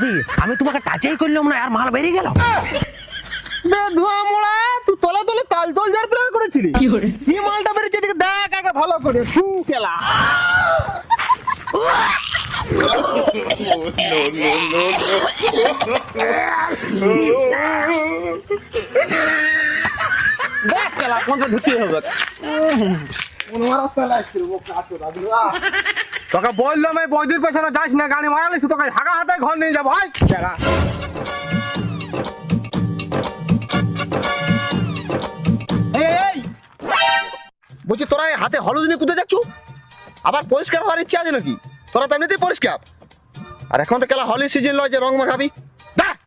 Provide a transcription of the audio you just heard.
দাদি আমি তোমাকে টাচই করলাম না আর মাল বেরিয়ে গেল। ধোয়া মোড়া তুই তলে তলে তাল তল যার প্ল্যান করেছিলি কি মালটা বেরিয়েছে এদিকে দেখ আগে ভালো করে সু খেলা দেখ খেলা কোনটা ঢুকতে হবে তোকে বললাম এই বৌদির পেছনে যাস না গাড়ি মারালিস তোকে হাগা হাতে ঘর নিয়ে যাবো ভাই খেলা বলছি তোরা এই হাতে হলুদ নিয়ে কোথায় যাচ্ছ? আবার পরিষ্কার হওয়ার ইচ্ছা আছে নাকি? তোরা তো এমনিতেই পরিষ্কার। আর এখন তো খেলা হলি সিজন লয় যে রং মাখাবি।